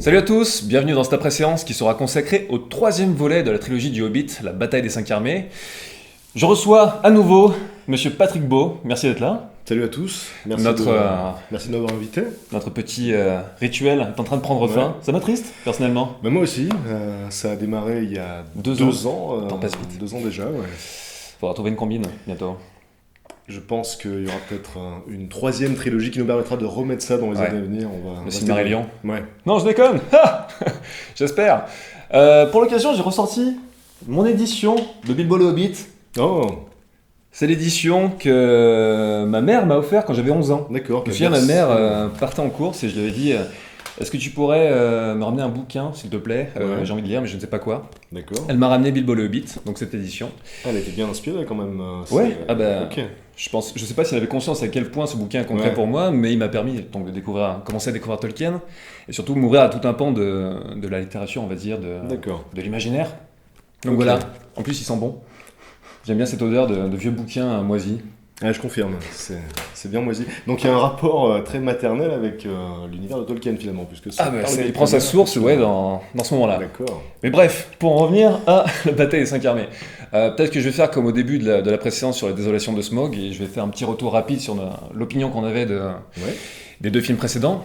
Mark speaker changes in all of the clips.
Speaker 1: Salut à tous, bienvenue dans cette après-séance qui sera consacrée au troisième volet de la trilogie du Hobbit, la bataille des 5 armées. Je reçois à nouveau Monsieur Patrick Beau, merci d'être là.
Speaker 2: Salut à tous, merci de m'avoir invité.
Speaker 1: Notre petit rituel est en train de prendre fin. Ça m'attriste, personnellement.
Speaker 2: Moi aussi, ça a démarré il y a deux ans.
Speaker 1: Le temps passe vite.
Speaker 2: 2 ans déjà, ouais.
Speaker 1: Faudra trouver une combine bientôt.
Speaker 2: Je pense qu'il y aura peut-être une troisième trilogie qui nous permettra de remettre ça dans les années à venir.
Speaker 1: Le Silmarillion.
Speaker 2: Ouais.
Speaker 1: Non, je déconne. J'espère. Pour l'occasion, j'ai ressorti mon édition de Bilbo le Hobbit.
Speaker 2: Oh,
Speaker 1: C'est l'édition que ma mère m'a offert quand j'avais 11 ans.
Speaker 2: d'accord.
Speaker 1: Je me souviens, ma mère partait en course et je lui avais dit est-ce que tu pourrais me ramener un bouquin, s'il te plaît
Speaker 2: Ouais.
Speaker 1: J'ai envie de lire, mais je ne sais pas quoi.
Speaker 2: D'accord.
Speaker 1: Elle m'a ramené Bilbo le Hobbit, donc cette édition.
Speaker 2: Elle était bien inspirée quand même.
Speaker 1: Ouais,
Speaker 2: Ok.
Speaker 1: Je sais pas s'il avait conscience à quel point ce bouquin est concret
Speaker 2: Ouais.
Speaker 1: pour moi, mais il m'a permis donc, de commencer à découvrir Tolkien et surtout m'ouvrir à tout un pan de la littérature, on va dire,
Speaker 2: D'accord.
Speaker 1: de l'imaginaire. Donc
Speaker 2: Ok.
Speaker 1: voilà, en plus il sent bon. J'aime bien cette odeur de vieux bouquins moisis.
Speaker 2: Ah, je confirme, c'est bien moisi. Donc il y a un rapport très maternel avec l'univers de Tolkien finalement, puisque ça parle
Speaker 1: Il
Speaker 2: des
Speaker 1: prend sa
Speaker 2: premières
Speaker 1: source
Speaker 2: personnes.
Speaker 1: dans ce moment-là.
Speaker 2: D'accord.
Speaker 1: Mais bref, pour en revenir à la bataille des 5 armées, peut-être que je vais faire comme au début de la préséance sur la désolation de Smaug, et je vais faire un petit retour rapide sur l'opinion qu'on avait
Speaker 2: Ouais.
Speaker 1: des deux films précédents.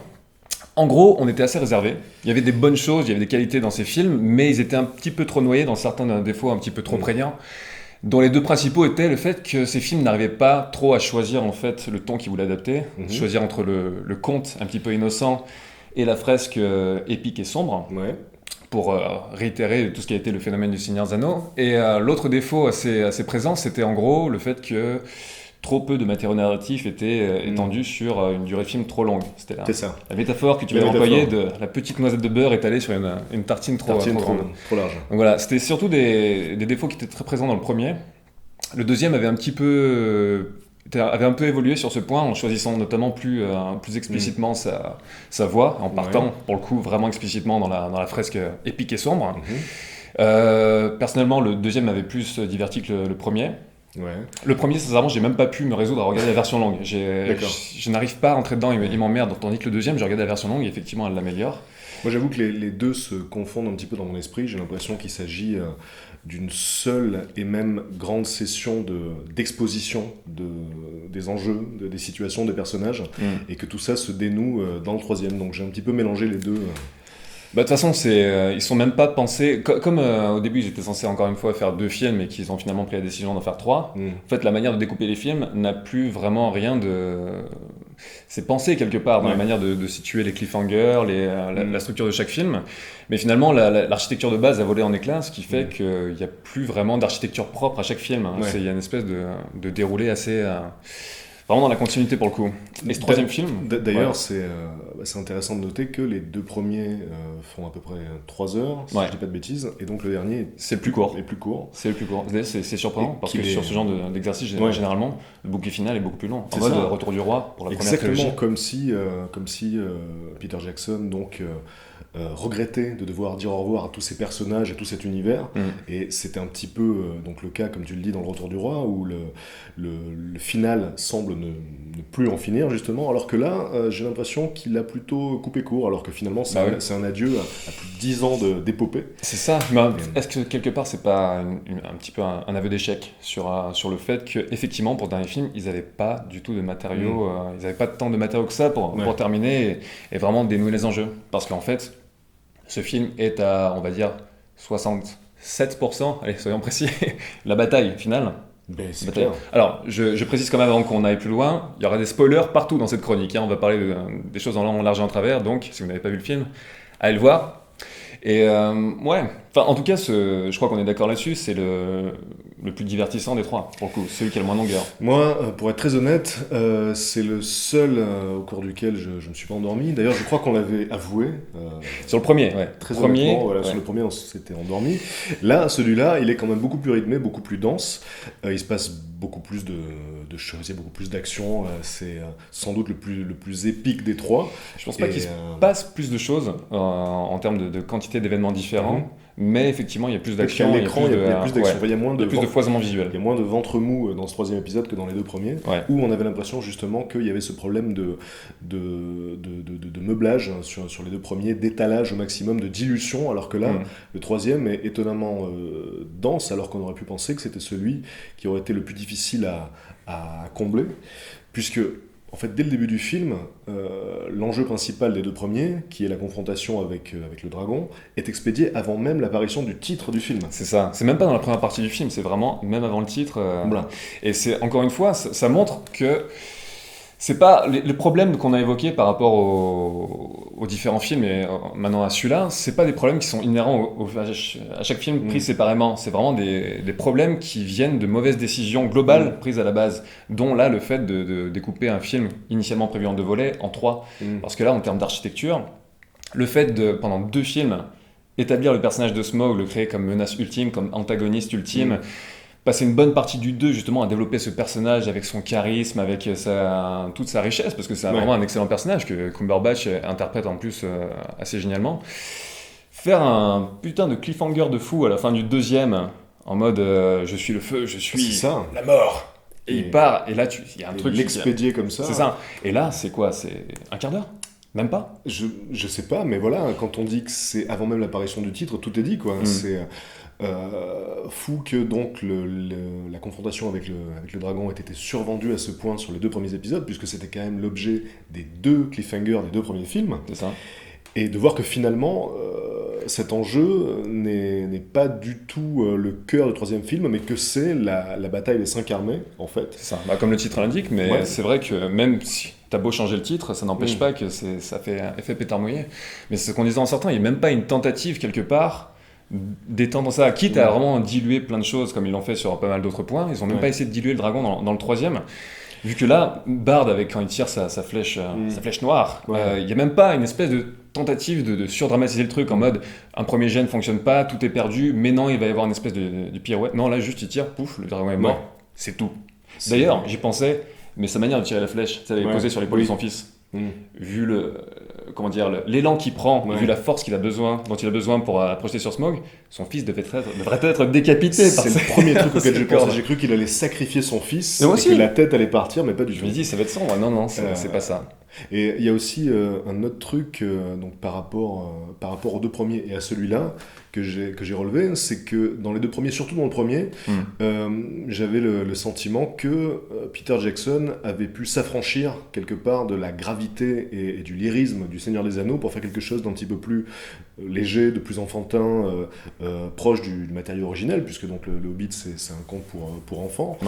Speaker 1: En gros, on était assez réservés. Il y avait des bonnes choses, il y avait des qualités dans ces films, mais ils étaient un petit peu trop noyés dans certains défauts un petit peu trop prégnants, dont les deux principaux étaient le fait que ces films n'arrivaient pas trop à choisir en fait le ton qu'ils voulaient adapter, choisir entre le conte un petit peu innocent et la fresque épique et sombre,
Speaker 2: Ouais.
Speaker 1: pour réitérer tout ce qui a été le phénomène du Seigneur des Anneaux. Et l'autre défaut assez présent, c'était en gros le fait que trop peu de matériau narratif était étendu sur une durée de film trop longue. C'était
Speaker 2: C'est ça.
Speaker 1: la métaphore que tu
Speaker 2: La
Speaker 1: viens d'employer
Speaker 2: métaphore.
Speaker 1: de la petite noisette de beurre étalée sur une tartine trop grande.
Speaker 2: Trop large.
Speaker 1: Donc voilà, c'était surtout des défauts qui étaient très présents dans le premier. Le deuxième avait un peu évolué sur ce point en choisissant notamment plus explicitement sa voix, en partant pour le coup vraiment explicitement dans la fresque épique et sombre. Personnellement, le deuxième m'avait plus diverti que le premier.
Speaker 2: Ouais.
Speaker 1: Le premier, sincèrement, j'ai même pas pu me résoudre à regarder la version longue.
Speaker 2: D'accord.
Speaker 1: Je n'arrive pas à rentrer dedans, il m'emmerde. Tandis que le deuxième, j'ai regardé la version longue et effectivement, elle l'améliore.
Speaker 2: Moi, j'avoue que les deux se confondent un petit peu dans mon esprit. J'ai l'impression qu'il s'agit d'une seule et même grande session d'exposition des enjeux, des situations, des personnages, et que tout ça se dénoue dans le troisième. Donc j'ai un petit peu mélangé les deux.
Speaker 1: Bah, de toute façon, ils sont même pas pensés. Comme au début, ils étaient censés encore une fois faire 2 films et qu'ils ont finalement pris la décision d'en faire 3. En fait, la manière de découper les films n'a plus vraiment rien de. C'est pensé quelque part dans la manière de situer les cliffhangers, la structure de chaque film. Mais finalement, l'architecture de base a volé en éclats, ce qui fait qu'il n'y a plus vraiment d'architecture propre à chaque film. Il y a une espèce de déroulé assez. Vraiment dans la continuité pour le coup. Et ce troisième film.
Speaker 2: D'ailleurs, c'est intéressant de noter que les deux premiers font à peu près 3 heures, si je dis pas de bêtises, et donc le dernier
Speaker 1: c'est le plus court.
Speaker 2: est plus court.
Speaker 1: C'est le plus court. C'est surprenant parce que sur ce genre d'exercice, généralement, le bouquet final est beaucoup plus long. En mode Retour du Roi pour la première trilogie.
Speaker 2: Exactement, comme si Peter Jackson donc regrettait de devoir dire au revoir à tous ces personnages et tout cet univers. Et c'était un petit peu donc le cas, comme tu le dis, dans le Retour du Roi, où le final semble ne plus en finir justement, alors que là, j'ai l'impression qu'il a plutôt coupé court, alors que finalement c'est un adieu à plus de 10 ans d'épopée.
Speaker 1: C'est ça, mais est-ce que quelque part c'est pas un petit peu un aveu d'échec sur le fait qu'effectivement pour le dernier film, ils n'avaient pas du tout de matériaux, ils n'avaient pas tant de matériaux que ça pour terminer et vraiment dénouer les enjeux. Parce qu'en fait, ce film est à, on va dire, 67%, allez soyons précis, la bataille finale.
Speaker 2: C'est clair.
Speaker 1: Alors, je précise quand même avant qu'on aille plus loin, il y aura des spoilers partout dans cette chronique. On va parler des choses en long, large et en travers, donc si vous n'avez pas vu le film, allez le voir. Et en tout cas, je crois qu'on est d'accord là-dessus, c'est le plus divertissant des trois, pour le coup, celui qui a le moins de longueur.
Speaker 2: Moi, pour être très honnête, c'est le seul au cours duquel je ne me suis pas endormi. D'ailleurs, je crois qu'on l'avait avoué.
Speaker 1: Sur le premier,
Speaker 2: très honnêtement, sur le premier, on s'était endormi. Là, celui-là, il est quand même beaucoup plus rythmé, beaucoup plus dense. Il se passe beaucoup plus de choses, il y a beaucoup plus d'action. C'est sans doute le plus épique des trois.
Speaker 1: Je pense pas qu'il se passe plus de choses en termes de quantité d'événements différents. mais effectivement il y a plus
Speaker 2: Parce qu'à
Speaker 1: d'action,
Speaker 2: l'écran, il y a plus d'action.
Speaker 1: ouais,
Speaker 2: Il y a moins
Speaker 1: il y a plus de foisonnement visuel.
Speaker 2: Il y a moins de ventre mou dans ce troisième épisode que dans les deux premiers,
Speaker 1: Ouais.
Speaker 2: où on avait l'impression justement qu'il y avait ce problème de meublage sur les deux premiers, d'étalage au maximum, de dilution, alors que là, le troisième est étonnamment dense, alors qu'on aurait pu penser que c'était celui qui aurait été le plus difficile à combler, puisque en fait, dès le début du film, l'enjeu principal des deux premiers, qui est la confrontation avec le dragon, est expédié avant même l'apparition du titre du film.
Speaker 1: C'est ça, c'est même pas dans la première partie du film, c'est vraiment même avant le titre.
Speaker 2: Voilà.
Speaker 1: Et c'est encore une fois, ça montre que c'est pas les problèmes qu'on a évoqués par rapport aux différents films et maintenant à celui-là, c'est pas des problèmes qui sont inhérents à chaque film pris séparément. C'est vraiment des problèmes qui viennent de mauvaises décisions globales prises à la base, dont là le fait de découper un film initialement prévu en 2 volets en 3. Parce que là, en termes d'architecture, le fait de, pendant 2 films, établir le personnage de Smaug, le créer comme menace ultime, comme antagoniste ultime, passer une bonne partie du 2 justement à développer ce personnage avec son charisme, avec toute sa richesse, parce que c'est vraiment un excellent personnage que Cumberbatch interprète en plus assez génialement. Faire un putain de cliffhanger de fou à la fin du 2e, en mode je suis le feu, je suis la mort. Et il part, et là il y a un truc...
Speaker 2: L'expédier comme ça.
Speaker 1: C'est ça. Et là, c'est quoi? C'est un quart d'heure? Même pas?
Speaker 2: Je sais pas, mais voilà, quand on dit que c'est avant même l'apparition du titre, tout est dit, quoi. C'est... fou que donc la confrontation avec le dragon ait été survendue à ce point sur les 2 premiers épisodes, puisque c'était quand même l'objet des 2 cliffhangers des 2 premiers films.
Speaker 1: C'est ça.
Speaker 2: Et de voir que finalement, cet enjeu n'est pas du tout le cœur du 3e film, mais que c'est la bataille des 5 armées, en fait.
Speaker 1: C'est ça, comme le titre l'indique, mais c'est vrai que même si t'as beau changer le titre, ça n'empêche pas que ça fait un effet pétard mouillé. Mais c'est ce qu'on disait en sortant, il n'y a même pas une tentative quelque part d'étendre ça, quitte à vraiment diluer plein de choses comme ils l'ont fait sur pas mal d'autres points. Ils n'ont même pas essayé de diluer le dragon dans le 3e, vu que là, Bard, quand il tire sa flèche noire, il n'y a même pas une espèce de tentative de surdramatiser le truc en mode un premier jet ne fonctionne pas, tout est perdu, mais non, il va y avoir une espèce de pirouette. Non, là juste il tire, pouf, le dragon est mort, c'est tout. D'ailleurs, j'y pensais, mais sa manière de tirer la flèche, ça avait posé sur l'épaule de son fils. Vu l'élan qu'il prend, vu la force dont il a besoin pour projeter sur Smaug, son fils devrait être décapité.
Speaker 2: C'est le premier truc auquel j'ai pensé. J'ai cru qu'il allait sacrifier son fils, et que la tête allait partir, mais pas du tout.
Speaker 1: Je me dis, ça va être sombre. Non, c'est pas ça.
Speaker 2: Et il y a aussi un autre truc donc par rapport aux 2 premiers et à celui-là que j'ai relevé, c'est que dans les 2 premiers, surtout dans le premier, j'avais le sentiment que Peter Jackson avait pu s'affranchir quelque part de la gravité et du lyrisme du Seigneur des Anneaux pour faire quelque chose d'un petit peu plus léger, de plus enfantin, proche du matériau originel, puisque donc le Hobbit c'est un conte pour enfants.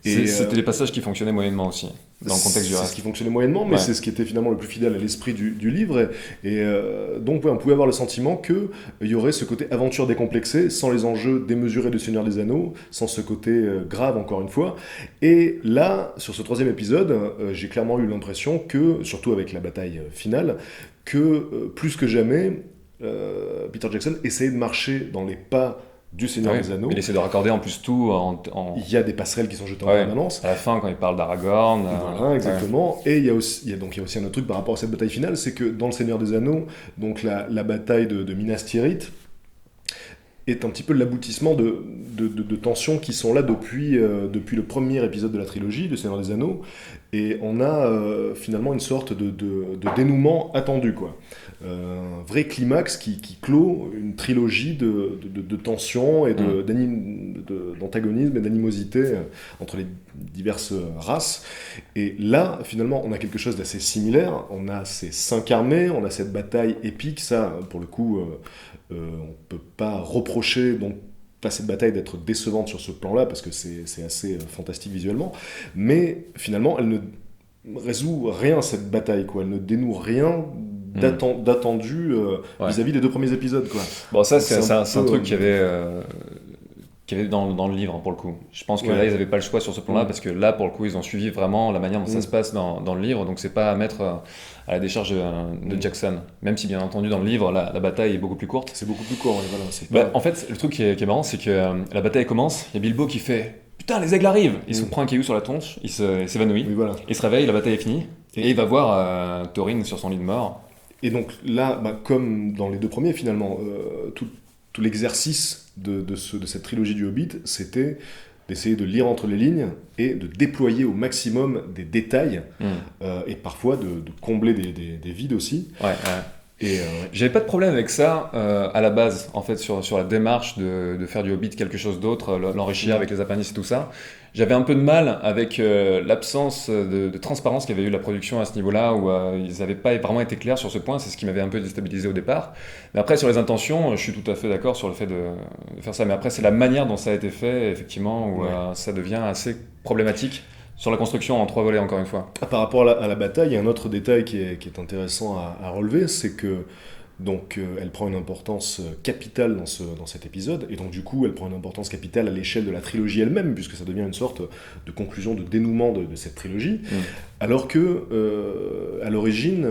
Speaker 1: Et c'était les passages qui fonctionnaient moyennement aussi, dans le contexte du reste.
Speaker 2: C'est ce qui fonctionnait moyennement, mais c'est ce qui était finalement le plus fidèle à l'esprit du livre. Et donc on pouvait avoir le sentiment qu'il y aurait ce côté aventure décomplexée, sans les enjeux démesurés du Seigneur des Anneaux, sans ce côté grave encore une fois. Et là, sur ce 3e épisode, j'ai clairement eu l'impression que, surtout avec la bataille finale, que plus que jamais, Peter Jackson essayait de marcher dans les pas du Seigneur des Anneaux.
Speaker 1: Il essaie de raccorder en plus tout
Speaker 2: Il y a des passerelles qui sont jetées en permanence.
Speaker 1: À la fin, quand il parle d'Aragorn.
Speaker 2: Voilà, exactement. Et il y a aussi un autre truc par rapport à cette bataille finale, c'est que dans le Seigneur des Anneaux, donc la bataille de Minas Tirith est un petit peu l'aboutissement de tensions qui sont là depuis le premier épisode de la trilogie, de Seigneur des Anneaux, et on a finalement une sorte de dénouement attendu, quoi. Un vrai climax qui clôt une trilogie de tensions et d'antagonisme et d'animosité entre les diverses races. Et là, finalement, on a quelque chose d'assez similaire. On a ces 5 armées, on a cette bataille épique. Ça, pour le coup, on ne peut pas reprocher donc à cette bataille d'être décevante sur ce plan-là, parce que c'est assez fantastique visuellement. Mais finalement, elle ne résout rien, cette bataille, quoi. Elle ne dénoue rien d'attendu vis-à-vis des 2 premiers épisodes, quoi.
Speaker 1: Bon, ça, c'est un truc qu'il y avait dans le livre, pour le coup. Je pense que là, ils n'avaient pas le choix sur ce plan-là, parce que là, pour le coup, ils ont suivi vraiment la manière dont ça se passe dans le livre, donc c'est pas à mettre à la décharge de Jackson. Même si, bien entendu, dans le livre, la bataille est beaucoup plus courte.
Speaker 2: C'est beaucoup plus court, voilà.
Speaker 1: En fait, le truc qui est marrant, c'est que la bataille commence, il y a Bilbo qui fait « Putain, les aigles arrivent !» Il se prend un caillou sur la tronche, il s'évanouit, il se réveille, la bataille est finie, et il va voir Thorin sur son lit de mort.
Speaker 2: Et donc là, comme dans les 2 premiers, finalement, tout l'exercice de cette trilogie du Hobbit, c'était d'essayer de lire entre les lignes et de déployer au maximum des détails et parfois de combler des vides aussi. Et
Speaker 1: j'avais pas de problème avec ça à la base, en fait, sur la démarche de faire du Hobbit quelque chose d'autre, l'enrichir avec les appendices et tout ça. J'avais un peu de mal avec l'absence de transparence qu'avait eu la production à ce niveau-là, où ils n'avaient pas vraiment été clairs sur ce point, c'est ce qui m'avait un peu déstabilisé au départ. Mais après, sur les intentions, je suis tout à fait d'accord sur le fait de faire ça. Mais après, c'est la manière dont ça a été fait, effectivement, où ça devient assez problématique. Sur la construction en 3 volets, encore une fois.
Speaker 2: Par rapport à la bataille, il y a un autre détail qui est intéressant à relever, c'est que donc, elle prend une importance capitale dans cet épisode, et donc du coup elle prend une importance capitale à l'échelle de la trilogie elle-même, puisque ça devient une sorte de conclusion, de dénouement de cette trilogie, alors que à l'origine,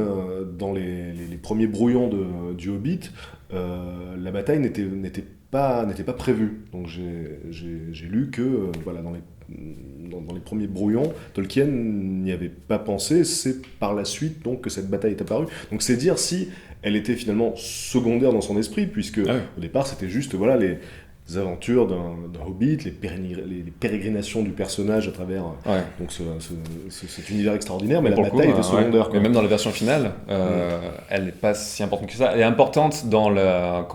Speaker 2: dans les premiers brouillons du Hobbit, la bataille n'était pas prévue. Donc j'ai lu que voilà, dans les premiers brouillons, Tolkien n'y avait pas pensé, c'est par la suite donc que cette bataille est apparue. Donc c'est dire si elle était finalement secondaire dans son esprit, puisque au départ c'était juste voilà, les aventures d'un hobbit, les pérégrinations du personnage à travers donc cet univers extraordinaire, mais la bataille était secondaire.
Speaker 1: Mais même dans la version finale, elle n'est pas si importante que ça. Elle est importante dans la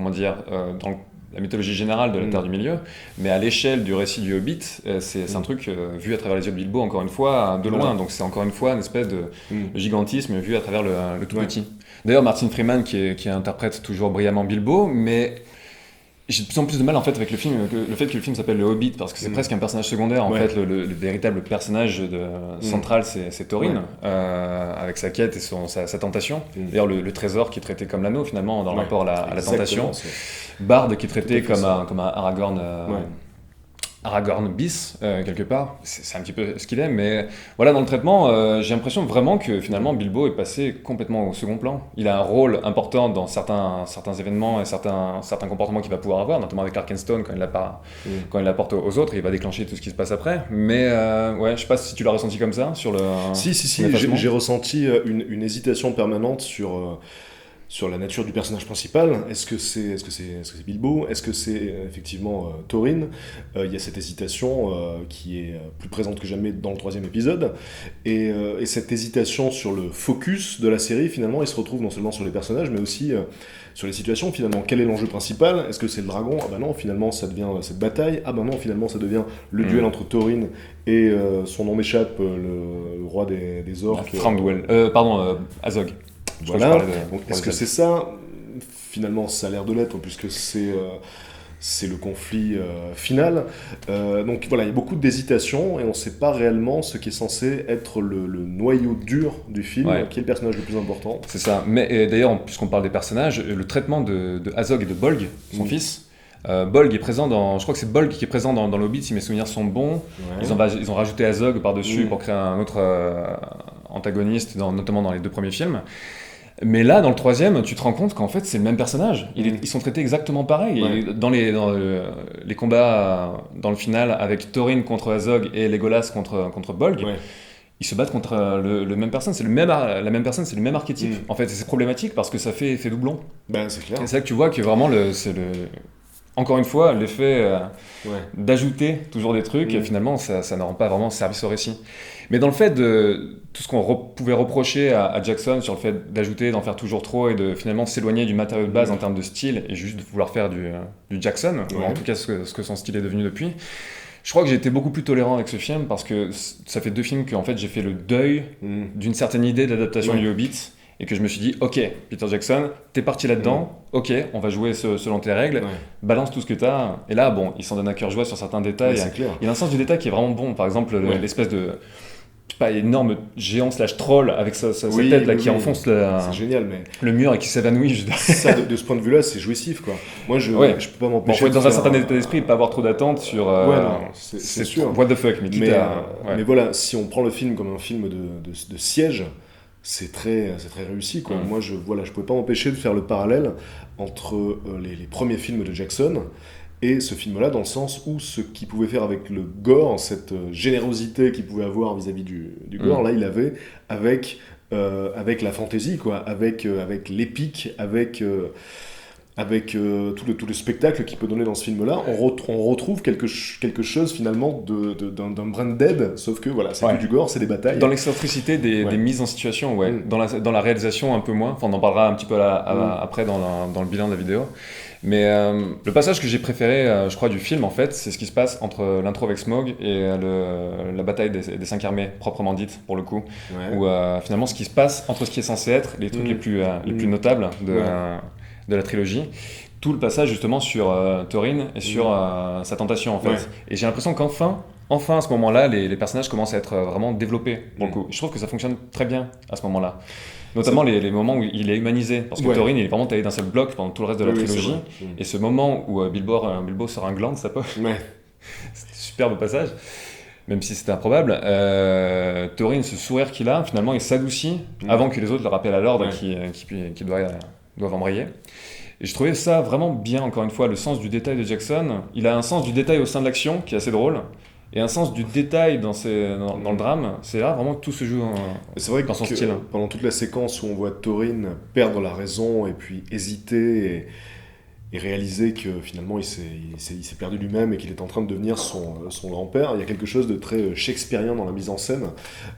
Speaker 1: mythologie générale de la Terre du Milieu, mais à l'échelle du récit du Hobbit, c'est un truc vu à travers les yeux de Bilbo, encore une fois, de loin. Donc c'est encore une fois une espèce de gigantisme vu à travers le tout petit. D'ailleurs, Martin Freeman qui interprète toujours brillamment Bilbo, mais j'ai de plus en plus de mal en fait avec le fait que le film s'appelle Le Hobbit, parce que c'est presque un personnage secondaire. En fait, le véritable personnage central, c'est Thorin, avec sa quête et sa tentation. D'ailleurs, le trésor qui est traité comme l'anneau finalement dans le rapport à la tentation. Bard qui est traité comme un Aragorn. Aragorn bis, quelque part, c'est un petit peu ce qu'il est, mais voilà, dans le traitement, j'ai l'impression vraiment que finalement Bilbo est passé complètement au second plan. Il a un rôle important dans certains événements et certains comportements qu'il va pouvoir avoir, notamment avec l'Arkenstone quand il l'apporte aux autres, il va déclencher tout ce qui se passe après. Mais je sais pas si tu l'as ressenti comme ça sur le.
Speaker 2: Si, j'ai ressenti une hésitation permanente sur la nature du personnage principal. Est-ce que c'est Bilbo? Est-ce que c'est effectivement Thorin? Il y a cette hésitation qui est plus présente que jamais dans le 3e épisode. Et cette hésitation sur le focus de la série, finalement, il se retrouve non seulement sur les personnages, mais aussi sur les situations. Finalement, quel est l'enjeu principal? Est-ce que c'est le dragon? Ah bah non, finalement, ça devient cette bataille. Ah bah non, finalement, ça devient le duel entre Thorin et son nom m'échappe, le roi des orques.
Speaker 1: Azog.
Speaker 2: Voilà, donc est-ce que c'est ça? Finalement, ça a l'air de l'être, puisque c'est le conflit final. Donc voilà, il y a beaucoup d'hésitation, et on ne sait pas réellement ce qui est censé être le noyau dur du film, qui est le personnage le plus important.
Speaker 1: C'est ça, mais d'ailleurs, puisqu'on parle des personnages, le traitement de Azog et de Bolg, son fils, Bolg est présent je crois que c'est Bolg qui est présent dans l'Hobbit, si mes souvenirs sont bons. Ils ont rajouté Azog par-dessus pour créer un autre antagoniste, notamment dans les 2 premiers films. Mais là, dans le 3e, tu te rends compte qu'en fait, c'est le même personnage. Ils sont traités exactement pareil. Et dans les combats dans le final avec Thorin contre Azog et Legolas contre Bolg, ils se battent contre le même personne. C'est la même personne, c'est le même archétype. En fait, c'est problématique parce que ça fait doublon.
Speaker 2: Ben, c'est clair.
Speaker 1: Et c'est là que tu vois que vraiment, encore une fois, l'effet d'ajouter toujours des trucs, finalement, ça ne rend pas vraiment service au récit. Mais dans le fait de tout ce qu'on pouvait reprocher à Jackson sur le fait d'ajouter, d'en faire toujours trop et de finalement s'éloigner du matériau de base en termes de style et juste de vouloir faire du Jackson, ou en tout cas ce que son style est devenu depuis, je crois que j'ai été beaucoup plus tolérant avec ce film parce que ça fait 2 films qu'en fait j'ai fait le deuil d'une certaine idée d'adaptation du Hobbit. Et que je me suis dit, ok, Peter Jackson, t'es parti là-dedans, ok, on va jouer selon tes règles, balance tout ce que t'as. Et là, bon, il s'en donne à cœur joie sur certains détails. Il y a un sens du détail qui est vraiment bon. Par exemple, l'espèce de énorme géant / troll avec sa tête là, qui enfonce
Speaker 2: c'est génial, mais
Speaker 1: le mur et qui s'évanouit.
Speaker 2: Ça, de ce point de vue-là, c'est jouissif, quoi. Moi, je peux pas m'empêcher.
Speaker 1: Faut être dans un certain état d'esprit et pas avoir trop d'attentes sur.
Speaker 2: C'est sûr.
Speaker 1: What the fuck,
Speaker 2: mais voilà, si on prend le film comme un film de siège, c'est très réussi, quoi. Moi, je pouvais pas m'empêcher de faire le parallèle entre les premiers films de Jackson et ce film-là, dans le sens où ce qu'il pouvait faire avec le gore, cette générosité qu'il pouvait avoir vis-à-vis du gore, là, il avait avec la fantaisie, quoi, avec l'épique, avec avec tout le spectacle qu'il peut donner dans ce film-là, on retrouve quelque chose finalement d'un Branded, sauf que voilà, c'est plus du gore, c'est des batailles.
Speaker 1: Dans l'excentricité des mises en situation, dans la réalisation un peu moins, enfin, on en parlera un petit peu après dans le bilan de la vidéo. Mais le passage que j'ai préféré, je crois, du film, en fait, c'est ce qui se passe entre l'intro avec Smaug et la bataille des 5 armées, proprement dite, pour le coup. Où finalement, ce qui se passe entre ce qui est censé être les trucs les plus notables de la trilogie, tout le passage justement sur Thorin et sur sa tentation, en fait. Et j'ai l'impression qu'enfin, à ce moment-là, les personnages commencent à être vraiment développés, pour le coup. Je trouve que ça fonctionne très bien à ce moment-là. Notamment les moments où il est humanisé, parce que Thorin il est vraiment taillé d'un seul bloc pendant tout le reste de la trilogie, et ce moment où Bilbo sort un gland de sa poche, c'est un superbe passage, même si c'était improbable. Thorin, ce sourire qu'il a, finalement il s'adoucit avant que les autres le rappellent à l'ordre qui doivent embrayer. Et je trouvais ça vraiment bien, encore une fois, le sens du détail de Jackson. Il a un sens du détail au sein de l'action qui est assez drôle. Et un sens du détail dans le drame, c'est là vraiment que tout se joue dans son style.
Speaker 2: Pendant toute la séquence où on voit Thorin perdre la raison et puis hésiter et réaliser que finalement il s'est perdu lui-même et qu'il est en train de devenir son grand-père, il y a quelque chose de très shakespearien dans la mise en scène.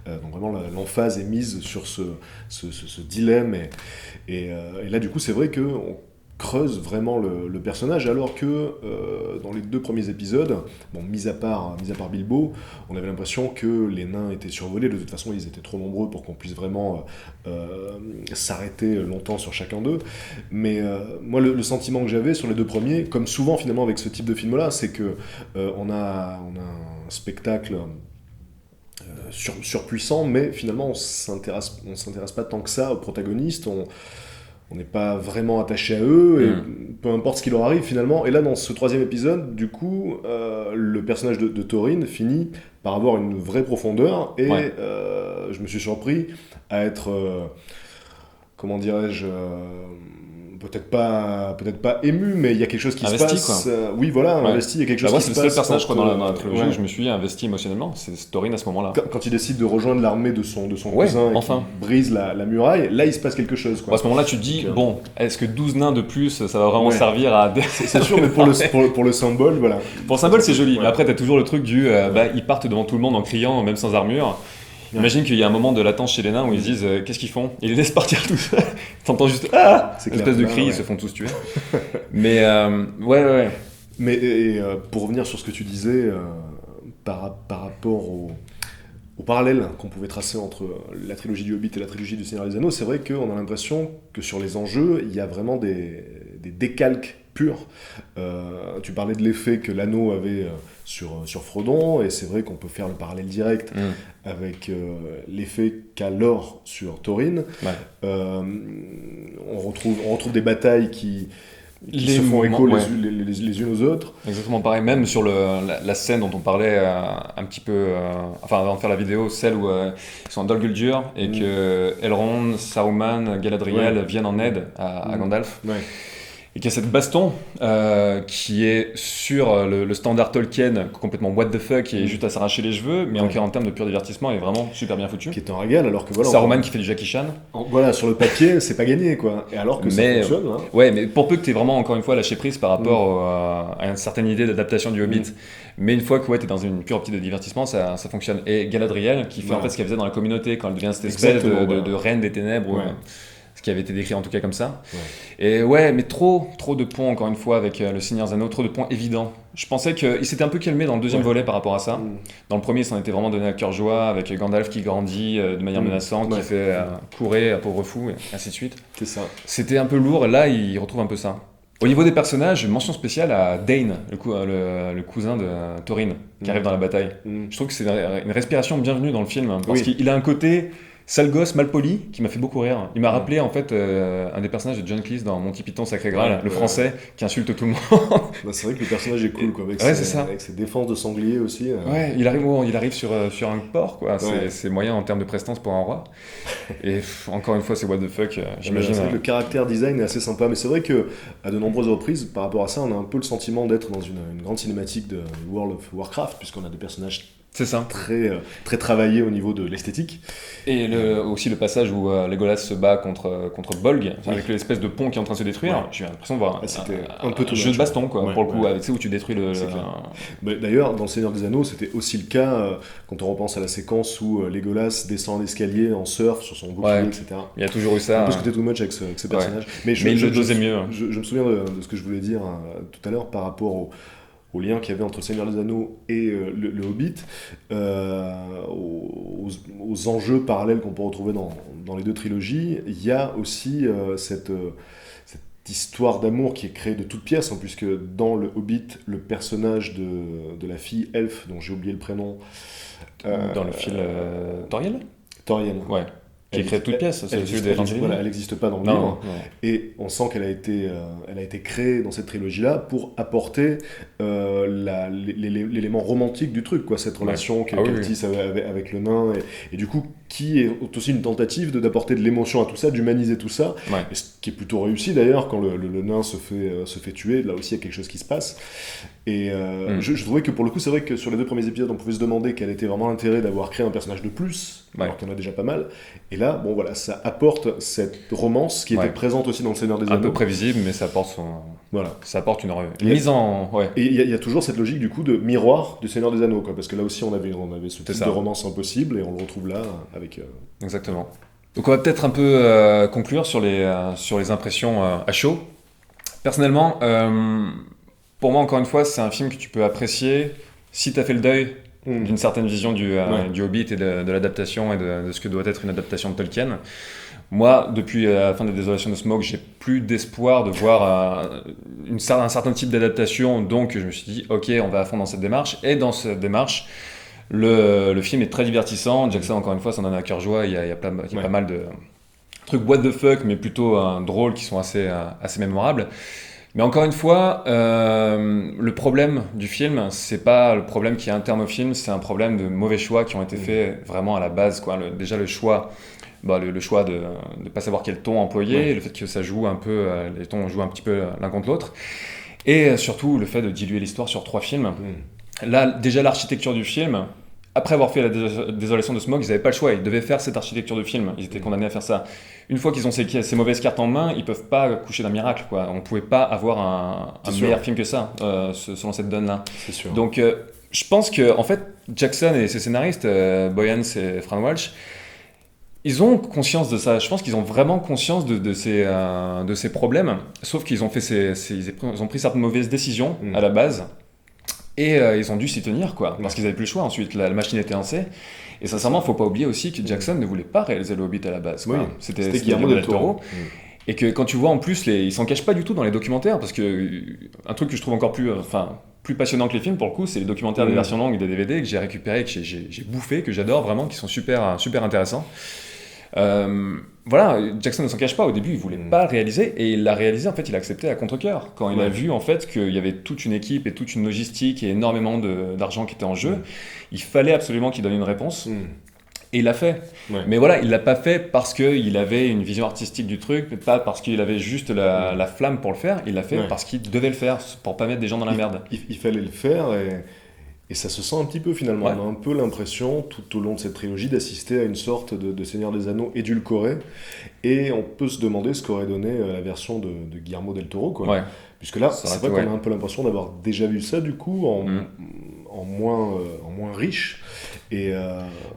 Speaker 2: Donc vraiment l'emphase est mise sur ce dilemme. Et là du coup c'est vrai qu'on creuse vraiment le personnage, alors que dans les 2 premiers épisodes, mis à part Bilbo, on avait l'impression que les nains étaient survolés. De toute façon, ils étaient trop nombreux pour qu'on puisse vraiment s'arrêter longtemps sur chacun d'eux. Mais moi, le sentiment que j'avais sur les 2 premiers, comme souvent finalement avec ce type de film-là, c'est que on a un spectacle surpuissant, mais finalement on s'intéresse pas tant que ça aux protagonistes. On n'est pas vraiment attaché à eux, et peu importe ce qui leur arrive finalement. Et là, dans ce 3e épisode, du coup, le personnage de Thorin finit par avoir une vraie profondeur, et je me suis surpris à être, comment dirais-je, peut-être pas ému, mais il y a quelque chose qui
Speaker 1: investi,
Speaker 2: se passe. Oui, voilà, investi, il y a quelque chose qui se passe.
Speaker 1: C'est le seul personnage dans la trilogie où je me suis investi émotionnellement, c'est Thorin à ce moment-là.
Speaker 2: Quand il décide de rejoindre l'armée de son cousin, et qu'il brise la muraille, là il se passe quelque chose.
Speaker 1: À ce moment-là, tu te dis, est-ce que 12 nains de plus, ça va vraiment servir à...
Speaker 2: C'est sûr, mais pour le symbole, voilà.
Speaker 1: Pour le symbole, c'est joli, mais après, t'as toujours le truc du... ils partent devant tout le monde en criant, même sans armure. Imagine qu'il y a un moment de latence chez les nains où ils se disent qu'est-ce qu'ils font ? Ils les laissent partir tout seuls. T'entends juste une espèce de cri, ils se font tous tuer. Mais ouais.
Speaker 2: Mais pour revenir sur ce que tu disais par rapport au parallèle qu'on pouvait tracer entre la trilogie du Hobbit et la trilogie du Seigneur des Anneaux, c'est vrai qu'on a l'impression que sur les enjeux, il y a vraiment des décalques purs. Tu parlais de l'effet que l'anneau avait sur Frodon, et c'est vrai qu'on peut faire le parallèle direct avec l'effet qu'a l'or sur Thorin. On retrouve des batailles qui se font écho les unes aux autres.
Speaker 1: Exactement pareil, même sur la scène dont on parlait un petit peu, avant de faire la vidéo, celle où ils sont en Dol Guldur et que Elrond, Saruman, Galadriel viennent en aide à Gandalf. Et qu'il y a cette baston qui est sur le standard Tolkien complètement what the fuck, et juste à s'arracher les cheveux, mais en termes de pur divertissement, est vraiment super bien foutu.
Speaker 2: Qui est un régal, alors que voilà.
Speaker 1: Saruman qui fait du Jackie Chan.
Speaker 2: Voilà, sur le papier, c'est pas gagné, quoi. Et alors que ça fonctionne. Hein.
Speaker 1: Ouais, mais pour peu que t'aies vraiment, encore une fois, lâché prise par rapport à une certaine idée d'adaptation du Hobbit. Mais une fois que t'es dans une pure optique de divertissement, ça fonctionne. Et Galadriel, qui fait en fait ce qu'elle faisait dans la communauté quand elle devient cette espèce de reine des ténèbres. Ce qui avait été décrit en tout cas comme ça. Et mais trop de ponts, encore une fois, avec le Seigneur des Anneaux, trop de ponts évidents. Je pensais qu'il s'était un peu calmé dans le 2e volet par rapport à ça. Dans le premier, il s'en était vraiment donné à cœur joie, avec Gandalf qui grandit de manière menaçante, qui fait courir à pauvre fou, et ainsi de suite.
Speaker 2: C'est ça.
Speaker 1: C'était un peu lourd, et là, il retrouve un peu ça. Au niveau des personnages, mention spéciale à Dane, le cousin de Thorin, qui arrive dans la bataille. Je trouve que c'est une respiration bienvenue dans le film, parce qu'il a un côté... sale gosse, mal poli, qui m'a fait beaucoup rire. Il m'a rappelé en fait un des personnages de John Cleese dans Monty Python Sacré Graal, le français qui insulte tout le monde.
Speaker 2: C'est vrai que le personnage est cool, quoi, avec ses défenses de sanglier aussi.
Speaker 1: Il arrive sur un porc, quoi. C'est moyen en termes de prestance pour un roi. Et encore une fois, c'est what the fuck, j'imagine.
Speaker 2: C'est vrai que le caractère design est assez sympa, mais c'est vrai que à de nombreuses reprises, par rapport à ça, on a un peu le sentiment d'être dans une grande cinématique de World of Warcraft, puisqu'on a des personnages
Speaker 1: C'est ça.
Speaker 2: Très travaillé au niveau de l'esthétique.
Speaker 1: Et aussi le passage où Legolas se bat contre Bolg, avec l'espèce de pont qui est en train de se détruire, j'ai l'impression de voir un jeu de baston, quoi, pour le coup, avec où tu détruis
Speaker 2: D'ailleurs, dans Le Seigneur des Anneaux, c'était aussi le cas quand on repense à la séquence où Legolas descend l'escalier en surf sur son bouclier, etc.
Speaker 1: Il y a toujours eu ça.
Speaker 2: Un peu ce côté too much avec ce personnage.
Speaker 1: Mais il le dosait mieux.
Speaker 2: Je me souviens de ce que je voulais dire tout à l'heure par rapport au lien qu'il y avait entre Le Seigneur des Anneaux et le Hobbit, aux enjeux parallèles qu'on peut retrouver dans les deux trilogies. Il y a aussi cette histoire d'amour qui est créée de toutes pièces, puisque dans le Hobbit, le personnage de la fille elfe, dont j'ai oublié le prénom...
Speaker 1: dans le fil Toriel ?
Speaker 2: Toriel.
Speaker 1: Ouais. Qui est créée de toutes pièces, c'est celui des Evangelion.
Speaker 2: Voilà, elle n'existe pas dans le livre. Et on sent qu'elle a été créée dans cette trilogie-là pour apporter l'élément romantique du truc, quoi, cette relation qu'elle tisse avec le nain. Et du coup, qui est aussi une tentative d'apporter de l'émotion à tout ça, d'humaniser tout ça. Et ce qui est plutôt réussi d'ailleurs, quand le nain se fait tuer, là aussi il y a quelque chose qui se passe. Et je trouvais que pour le coup, c'est vrai que sur les 2 premiers épisodes, on pouvait se demander quel était vraiment l'intérêt d'avoir créé un personnage de plus, alors qu'il y en a déjà pas mal. Et là, bon voilà, ça apporte cette romance qui était présente aussi dans Le Seigneur des Anneaux.
Speaker 1: Un peu prévisible, mais ça apporte ça apporte une mise en...
Speaker 2: Et il y a toujours cette logique du coup de miroir du Seigneur des Anneaux, quoi, parce que là aussi on avait ce type de romance impossible, et on le retrouve là avec...
Speaker 1: Exactement. Donc on va peut-être un peu conclure sur les impressions à chaud. Personnellement, pour moi, encore une fois, c'est un film que tu peux apprécier si tu as fait le deuil d'une certaine vision du Hobbit et de l'adaptation et de ce que doit être une adaptation de Tolkien. Moi, depuis la fin des Désolations de Smaug, j'ai plus d'espoir de voir un certain type d'adaptation, donc je me suis dit, ok, on va à fond dans cette démarche. Et dans cette démarche, le film est très divertissant. Jackson, encore une fois, s'en donne à cœur joie. Il y a pas mal de trucs what the fuck, mais plutôt drôles qui sont assez mémorables. Mais encore une fois, le problème du film, c'est pas le problème qui est interne au film, c'est un problème de mauvais choix qui ont été faits vraiment à la base, quoi. Déjà le choix, le choix de ne pas savoir quel ton employer, le fait que ça joue un peu, les tons jouent un petit peu l'un contre l'autre, et surtout le fait de diluer l'histoire sur 3 films. Là, déjà l'architecture du film, après avoir fait la Désolation de Smaug, ils n'avaient pas le choix, ils devaient faire cette architecture de film, ils étaient condamnés à faire ça. Une fois qu'ils ont ces mauvaises cartes en main, ils ne peuvent pas coucher d'un miracle, quoi. On ne pouvait pas avoir un meilleur film que ça, selon cette donne-là.
Speaker 2: C'est sûr.
Speaker 1: Donc je pense que en fait, Jackson et ses scénaristes, Boyens et Fran Walsh, ils ont conscience de ça. Je pense qu'ils ont vraiment conscience de ces problèmes, sauf qu'ils ont ils ont pris certaines mauvaises décisions à la base. Et ils ont dû s'y tenir, quoi, parce qu'ils n'avaient plus le choix. Ensuite, la machine était lancée. Et sincèrement, il ne faut pas oublier aussi que Jackson ne voulait pas réaliser le Hobbit à la base. C'était
Speaker 2: Guillermo del Toro.
Speaker 1: Et que quand tu vois en plus, ils s'en cachent pas du tout dans les documentaires, parce que un truc que je trouve encore plus passionnant que les films, pour le coup, c'est les documentaires des versions longues et des DVD que j'ai récupérés, que j'ai bouffé, que j'adore vraiment, qui sont super intéressants. Voilà, Jackson ne s'en cache pas, au début il voulait pas le réaliser, et il l'a réalisé, en fait il a accepté à contre-cœur quand il a vu en fait qu'il y avait toute une équipe et toute une logistique et énormément d'argent qui était en jeu. Il fallait absolument qu'il donne une réponse, et il l'a fait. Mais voilà, il l'a pas fait parce qu'il avait une vision artistique du truc, pas parce qu'il avait juste la flamme pour le faire, il l'a fait parce qu'il devait le faire, pour pas mettre des gens dans la merde.
Speaker 2: Il fallait le faire, et ça se sent un petit peu finalement. On a un peu l'impression, tout au long de cette trilogie, d'assister à une sorte de Seigneur des Anneaux édulcoré. Et on peut se demander ce qu'aurait donné la version de Guillermo del Toro, quoi. Puisque là, c'est vrai qu'on a un peu l'impression d'avoir déjà vu ça, du coup, en moins riche. Et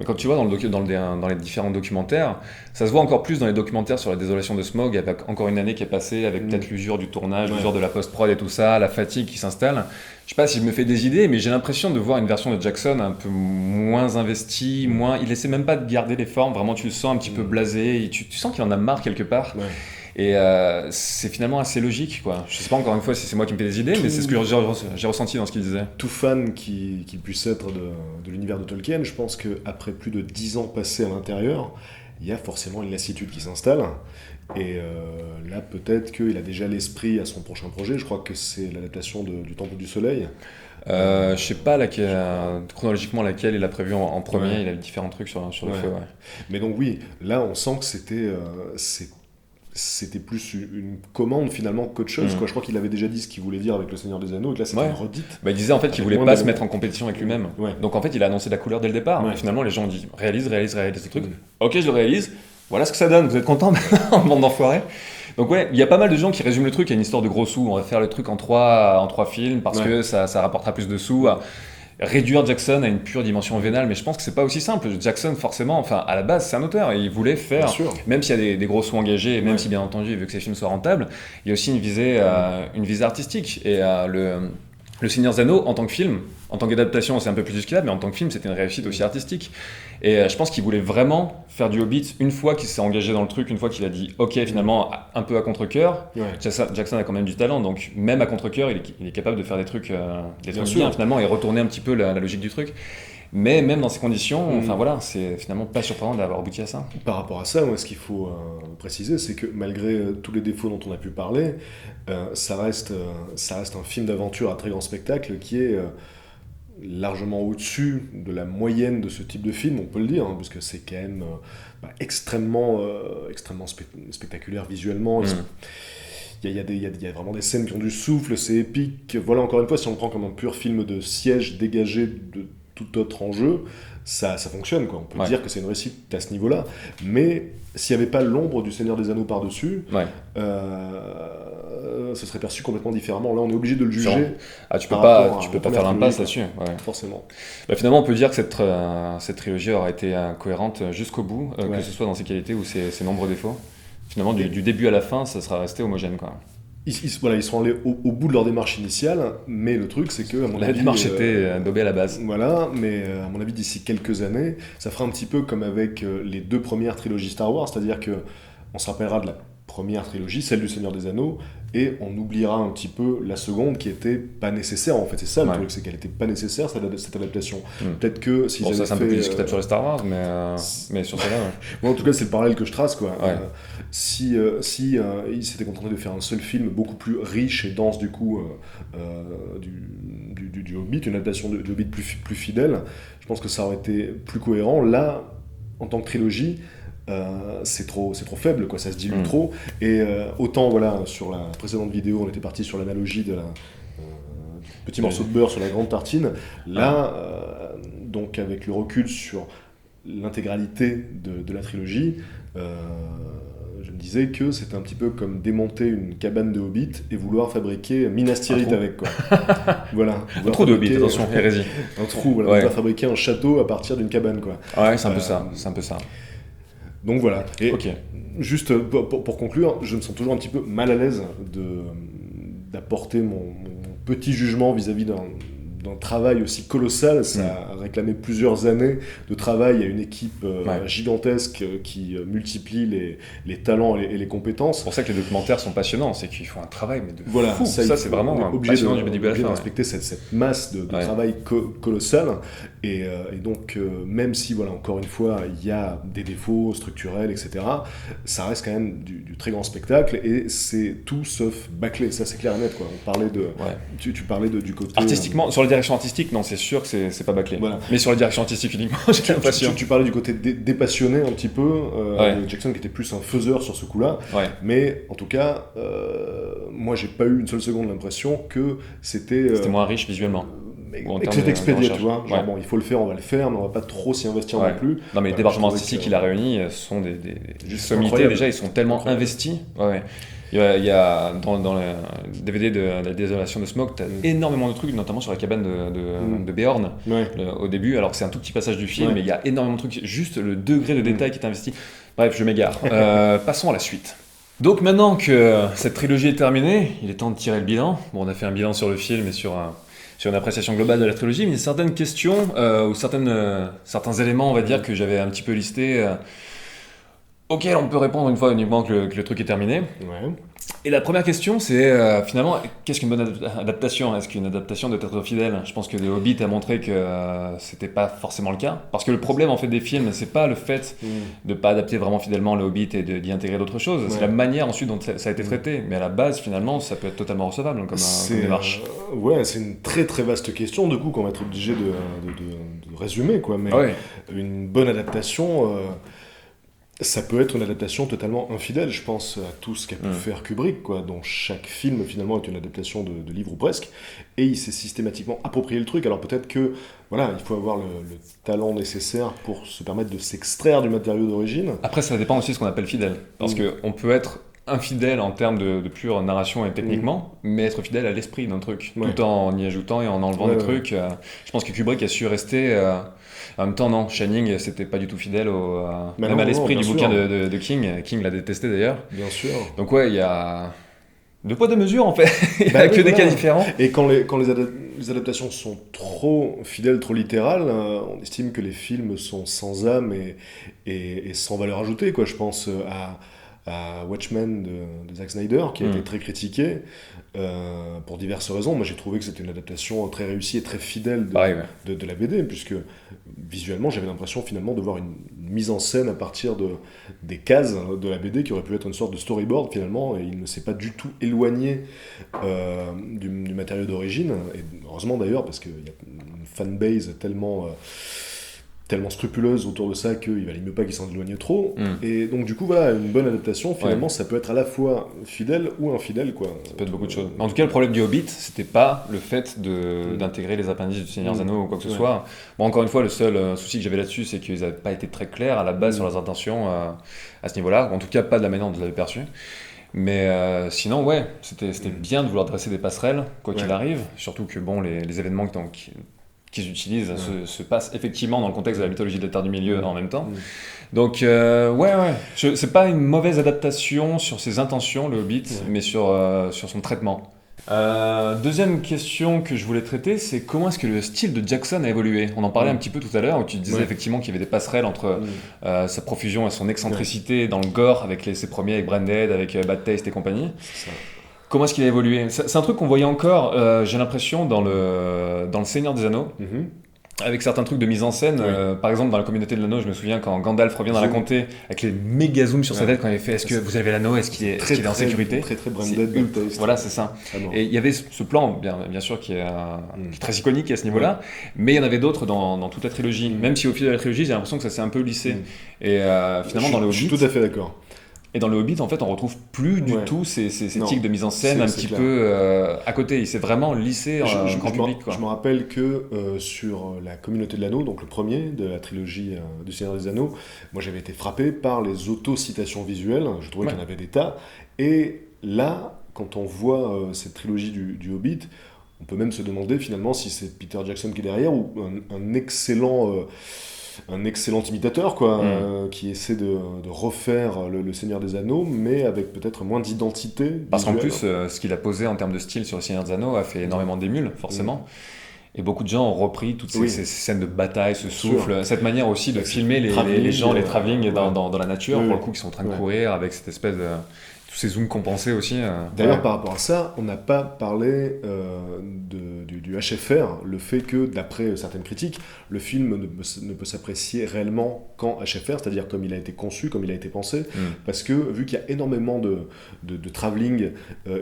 Speaker 1: quand tu vois dans les différents documentaires, ça se voit encore plus dans les documentaires sur la Désolation de Smaug, avec encore une année qui est passée, avec peut-être l'usure du tournage, l'usure de la post-prod et tout ça, la fatigue qui s'installe. Je sais pas si je me fais des idées, mais j'ai l'impression de voir une version de Jackson un peu moins investie, il essaie même pas de garder les formes, vraiment tu le sens un petit peu blasé, et tu sens qu'il en a marre quelque part. Et c'est finalement assez logique, quoi. Je sais pas encore une fois si c'est moi qui me fais des idées, mais c'est ce que j'ai ressenti dans ce qu'il disait.
Speaker 2: Tout fan qu'il puisse être de l'univers de Tolkien, je pense qu'après plus de 10 ans passés à l'intérieur, il y a forcément une lassitude qui s'installe. Et là, peut-être qu'il a déjà l'esprit à son prochain projet. Je crois que c'est l'adaptation du Temple du Soleil.
Speaker 1: Je sais pas chronologiquement laquelle il a prévu en premier. Il a différents trucs sur le feu.
Speaker 2: Mais donc oui, là, on sent que c'est c'était plus une commande finalement qu'autre chose. Quoi. Je crois qu'il avait déjà dit ce qu'il voulait dire avec Le Seigneur des Anneaux, et que là c'était une redite.
Speaker 1: Il disait en fait qu'il voulait pas se mettre en compétition avec lui-même. Donc en fait il a annoncé la couleur dès le départ. Et finalement les gens ont dit réalise ce truc. Ok, je le réalise, voilà ce que ça donne, vous êtes contents bande d'enfoirés. Donc il y a pas mal de gens qui résument le truc, il y a une histoire de gros sous, on va faire le truc en trois films parce que ça rapportera plus de sous. Réduire Jackson à une pure dimension vénale, mais je pense que c'est pas aussi simple. Jackson, forcément, à la base, c'est un auteur et il voulait faire, même s'il y a des gros sous engagés, et même si bien entendu il veut que ses films soient rentables, il y a aussi une visée artistique. Et Le Seigneur des Anneaux, en tant que film, en tant qu'adaptation, c'est un peu plus discutable, mais en tant que film, c'était une réussite aussi artistique. Et je pense qu'il voulait vraiment faire du Hobbit une fois qu'il s'est engagé dans le truc, une fois qu'il a dit ok, finalement, un peu à contre-cœur. Jackson a quand même du talent, donc même à contre-cœur, il est capable de faire des trucs bien finalement et retourner un petit peu la logique du truc. Mais même dans ces conditions, c'est finalement pas surprenant d'avoir abouti à ça.
Speaker 2: Par rapport à ça, ce qu'il faut préciser, c'est que malgré tous les défauts dont on a pu parler, ça reste un film d'aventure à très grand spectacle qui est largement au-dessus de la moyenne de ce type de film, on peut le dire, parce que c'est quand même extrêmement spectaculaire visuellement. Il y a vraiment des scènes qui ont du souffle, c'est épique. Voilà, encore une fois, si on le prend comme un pur film de siège dégagé de tout autre enjeu, ça fonctionne, quoi. On peut dire que c'est une réussite à ce niveau-là, mais s'il n'y avait pas l'ombre du Seigneur des Anneaux par-dessus, ce serait perçu complètement différemment. Là, on est obligé de le juger.
Speaker 1: Tu peux pas faire l'impasse là-dessus.
Speaker 2: Forcément.
Speaker 1: Finalement, on peut dire que cette trilogie aura été cohérente jusqu'au bout, que ce soit dans ses qualités ou ses nombreux défauts. Finalement, du début à la fin, ça sera resté homogène, quoi.
Speaker 2: Ils sont allés au bout de leur démarche initiale, mais le truc, c'est que, à mon avis...
Speaker 1: La démarche était daubée à la base.
Speaker 2: Voilà, mais à mon avis, d'ici quelques années, ça fera un petit peu comme avec les 2 premières trilogies Star Wars, c'est-à-dire qu'on se rappellera de la première trilogie, celle du Seigneur des Anneaux, et on oubliera un petit peu la seconde qui était pas nécessaire, en fait. C'est ça le truc, c'est qu'elle était pas nécessaire, cette adaptation. Peut-être que s'ils avaient
Speaker 1: ça c'est un peu plus discutable sur les Star Wars, mais sur celle-là,
Speaker 2: Bon, en tout cas, c'est le parallèle que je trace, quoi. Si ils s'étaient contentés de faire un seul film beaucoup plus riche et dense, du coup, du Hobbit, une adaptation du Hobbit plus fidèle, je pense que ça aurait été plus cohérent. Là, en tant que trilogie, c'est trop faible, quoi, ça se dilue trop. Et autant, sur la précédente vidéo, on était parti sur l'analogie de petit morceau de beurre sur la grande tartine. Là, donc avec le recul sur l'intégralité de la trilogie, je me disais que c'était un petit peu comme démonter une cabane de Hobbit et vouloir fabriquer Minas Tirith avec, quoi. Voilà.
Speaker 1: Un trou de Hobbit, attention, hérésie.
Speaker 2: Un trou, voilà. On va fabriquer un château à partir d'une cabane, quoi.
Speaker 1: C'est un peu ça.
Speaker 2: Donc voilà. Et juste pour conclure, je me sens toujours un petit peu mal à l'aise d'apporter mon petit jugement vis-à-vis d'un travail aussi colossal. Ça a réclamé plusieurs années de travail à une équipe gigantesque qui multiplie les talents et les compétences.
Speaker 1: C'est pour ça que les documentaires sont passionnants, c'est qu'ils font un travail mais de fou. Ça c'est vraiment
Speaker 2: passionnant du début à la fin. Respecter cette masse de travail colossal. Et donc, même si, encore une fois, il y a des défauts structurels, etc., ça reste quand même du très grand spectacle, et c'est tout sauf bâclé, ça c'est clair et net, quoi. On parlait tu parlais du côté...
Speaker 1: Artistiquement, sur la direction artistique, non, c'est sûr que c'est pas bâclé. Voilà. Mais sur la direction artistique uniquement, j'ai l'impression.
Speaker 2: Tu parlais du côté dépassionné un petit peu, Jackson qui était plus un faiseur sur ce coup-là, mais en tout cas, moi j'ai pas eu une seule seconde l'impression que c'était...
Speaker 1: C'était moins riche visuellement.
Speaker 2: Et que c'est expédié, tu vois. Il faut le faire, on va le faire, mais on va pas trop s'y investir non plus.
Speaker 1: Non, mais les débarquements artistiques qu'il a réunis sont des sommités, déjà, ils sont tellement investis. Il y a dans le DVD de la désolation de Smaug, t'as énormément de trucs, notamment sur la cabane de Beorn au début, alors que c'est un tout petit passage du film, mais il y a énormément de trucs, juste le degré de détail qui est investi. Bref, je m'égare. Passons à la suite. Donc maintenant que cette trilogie est terminée, il est temps de tirer le bilan. Bon, on a fait un bilan sur le film et sur une appréciation globale de la trilogie, mais il y a certaines questions ou certains éléments, on va dire, que j'avais un petit peu listés, auxquels on peut répondre une fois uniquement que le truc est terminé. Et la première question, c'est finalement, qu'est-ce qu'une bonne adaptation ? Est-ce qu'une adaptation doit être fidèle ? Je pense que The Hobbit a montré que c'était pas forcément le cas. Parce que le problème en fait des films, c'est pas le fait de pas adapter vraiment fidèlement le Hobbit et d'y intégrer d'autres choses. C'est la manière ensuite dont ça a été traité. Mais à la base, finalement, ça peut être totalement recevable comme démarche.
Speaker 2: C'est une très très vaste question, du coup, qu'on va être obligé de résumer, quoi. Mais une bonne adaptation... Ça peut être une adaptation totalement infidèle, je pense à tout ce qu'a pu faire Kubrick, quoi, dont chaque film finalement est une adaptation de livre ou presque, et il s'est systématiquement approprié le truc. Alors peut-être que voilà, il faut avoir le talent nécessaire pour se permettre de s'extraire du matériau d'origine.
Speaker 1: Après, ça dépend aussi de ce qu'on appelle fidèle, parce qu'on peut être infidèle en termes de pure narration et techniquement, mais être fidèle à l'esprit d'un truc, tout en y ajoutant et en enlevant des trucs. Je pense que Kubrick a su rester... En même temps, non, Shining, c'était pas du tout fidèle même à l'esprit du bouquin de King. King l'a détesté d'ailleurs.
Speaker 2: Bien sûr.
Speaker 1: Donc ouais, il y a deux poids deux mesures en fait. Il n'y a que des cas différents.
Speaker 2: Et quand les adaptations sont trop fidèles, trop littérales, on estime que les films sont sans âme et sans valeur ajoutée, quoi. Je pense à Watchmen de Zack Snyder, qui a été très critiqué pour diverses raisons. Moi, j'ai trouvé que c'était une adaptation très réussie et très fidèle de la BD, puisque visuellement, j'avais l'impression finalement de voir une mise en scène à partir des cases de la BD qui aurait pu être une sorte de storyboard finalement, et il ne s'est pas du tout éloigné du matériau d'origine. Et heureusement d'ailleurs, parce qu'il y a une fanbase tellement scrupuleuse autour de ça qu'il valait mieux pas qu'il s'en éloigne trop. Et donc du coup voilà, une bonne adaptation finalement ça peut être à la fois fidèle ou infidèle, quoi.
Speaker 1: Ça peut être beaucoup de choses. En tout cas, le problème du Hobbit, c'était pas le fait d'intégrer les appendices du Seigneur des Anneaux ou quoi que ce soit. Bon, encore une fois, le seul souci que j'avais là-dessus, c'est qu'ils n'avaient pas été très clairs à la base sur leurs intentions à ce niveau-là, en tout cas pas de la manière dont je l'avais perçu. Mais sinon, ouais, c'était bien de vouloir dresser des passerelles, quoi qu'il arrive, surtout que bon, les événements qu'ils utilisent se passent effectivement dans le contexte de la mythologie de la Terre du Milieu en même temps. Donc, c'est pas une mauvaise adaptation sur ses intentions, le Hobbit, mais sur son traitement. Deuxième question que je voulais traiter, c'est comment est-ce que le style de Jackson a évolué. On en parlait un petit peu tout à l'heure, où tu disais effectivement qu'il y avait des passerelles entre sa profusion et son excentricité dans le gore, avec ses premiers, avec Branded, avec Bad Taste et compagnie.
Speaker 2: C'est ça.
Speaker 1: Comment est-ce qu'il a évolué ? C'est un truc qu'on voyait encore, j'ai l'impression, dans le Seigneur des Anneaux, avec certains trucs de mise en scène. Par exemple, dans la communauté de l'anneau, je me souviens quand Gandalf revient dans la comté, avec les méga zooms sur sa tête, quand il fait « Est-ce que vous avez l'anneau ? Est-ce qu'il est en sécurité ?»
Speaker 2: Très Branded.
Speaker 1: Voilà, c'est ça. Et il y avait ce plan, bien sûr, qui est très iconique à ce niveau-là, mais il y en avait d'autres dans toute la trilogie. Même si au fil de la trilogie, j'ai l'impression que ça s'est un peu lissé. Et finalement, dans le Hobbit...
Speaker 2: Je suis tout à fait d'accord.
Speaker 1: Et dans le Hobbit, en fait, on retrouve plus du tout ces tics de mise en scène un petit peu à côté. Il s'est vraiment lissé grand public.
Speaker 2: Je me rappelle que sur la communauté de l'anneau, donc le premier de la trilogie du Seigneur des Anneaux, moi j'avais été frappé par les auto-citations visuelles. Je trouvais qu'il y en avait des tas. Et là, quand on voit cette trilogie du Hobbit, on peut même se demander finalement si c'est Peter Jackson qui est derrière ou un excellent imitateur, quoi, qui essaie de refaire le Seigneur des Anneaux, mais avec peut-être moins d'identité.
Speaker 1: Parce qu'en plus, ce qu'il a posé en termes de style sur le Seigneur des Anneaux a fait énormément d'émules, forcément. Et beaucoup de gens ont repris toutes ces scènes de bataille, ce souffle, cette manière aussi de filmer les gens, les travelling dans la nature, pour le coup, qui sont en train de courir avec cette espèce de... tous ces zooms compensés aussi.
Speaker 2: D'ailleurs, par rapport à ça, on n'a pas parlé du HFR, le fait que, d'après certaines critiques, le film ne peut s'apprécier réellement qu'en HFR, c'est-à-dire comme il a été conçu, comme il a été pensé, parce que vu qu'il y a énormément de travelling,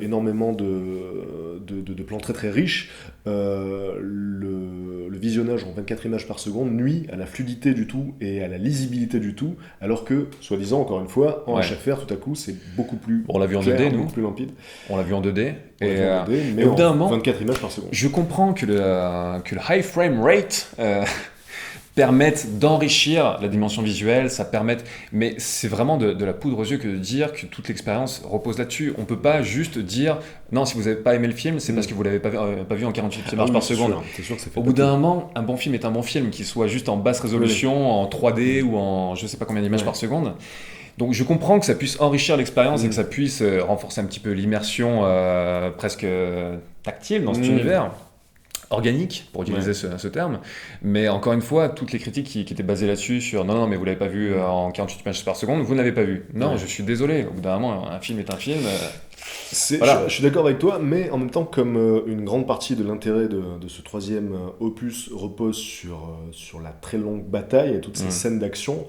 Speaker 2: énormément de plans très très riches, le visionnage en 24 images par seconde nuit à la fluidité du tout et à la lisibilité du tout, alors que, soi-disant, encore une fois, en HFR, tout à coup, c'est beaucoup plus
Speaker 1: on l'a vu en
Speaker 2: clair,
Speaker 1: 2D, nous.
Speaker 2: Plus limpide.
Speaker 1: On l'a vu en 2D.
Speaker 2: Mais au bout d'un moment, 24 images par seconde.
Speaker 1: Je comprends que le high frame rate permette d'enrichir la dimension visuelle, mais c'est vraiment de la poudre aux yeux que de dire que toute l'expérience repose là-dessus. On peut pas juste dire non, si vous n'avez pas aimé le film, c'est parce que vous l'avez pas vu en 48 images par seconde.
Speaker 2: C'est sûr que ça fait
Speaker 1: au bout d'un moment, un bon film est un bon film, qu'il soit juste en basse résolution, en 3D ou en je sais pas combien d'images par seconde. Donc je comprends que ça puisse enrichir l'expérience et que ça puisse renforcer un petit peu l'immersion presque tactile dans cet univers, organique, pour utiliser ce terme. Mais encore une fois, toutes les critiques qui étaient basées là-dessus, sur non, mais vous l'avez pas vu en 48 images par seconde, vous n'avez pas vu. Non, je suis désolé, au bout d'un moment, un film est un film.
Speaker 2: Voilà. Je suis d'accord avec toi, mais en même temps, comme une grande partie de l'intérêt de ce troisième opus repose sur la très longue bataille et toutes ces scènes d'action,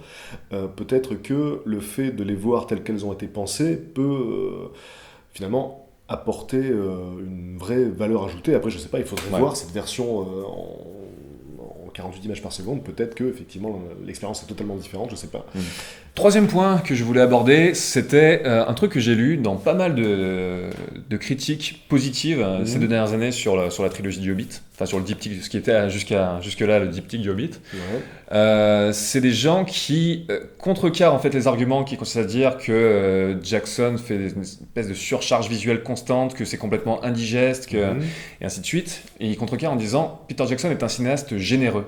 Speaker 2: peut-être que le fait de les voir telles qu'elles ont été pensées peut finalement apporter une vraie valeur ajoutée. Après, je sais pas, il faudrait voir cette version en 48 images par seconde. Peut-être que effectivement l'expérience est totalement différente, je sais pas.
Speaker 1: Troisième point que je voulais aborder, c'était un truc que j'ai lu dans pas mal de critiques positives ces 2 dernières années sur la trilogie du Hobbit, enfin sur le diptyque, ce qui était jusque-là le diptyque du Hobbit. C'est des gens qui contrecarrent en fait les arguments qui consistent à dire que Jackson fait une espèce de surcharge visuelle constante, que c'est complètement indigeste, et ainsi de suite. Et ils contrecarrent en disant Peter Jackson est un cinéaste généreux.